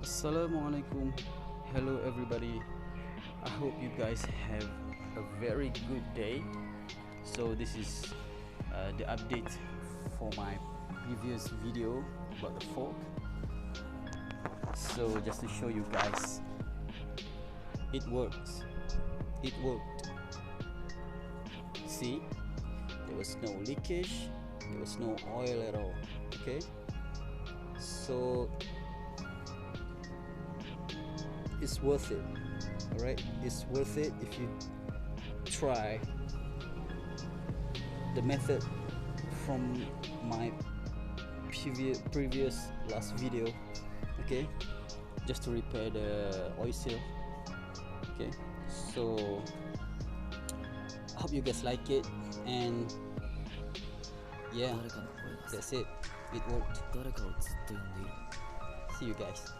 Assalamualaikum. Hello everybody. I hope you guys have a very good day. So this is the update for my previous video about the fork. So just to show you guys, it works. It worked. See, there was no leakage, there was no oil at all. Okay, so it's worth it. All right, it's worth it if you try the method from my previous last video. Okay, just to repair the oil seal. Okay, so I hope you guys like it, and yeah, that's it. It worked. See you guys.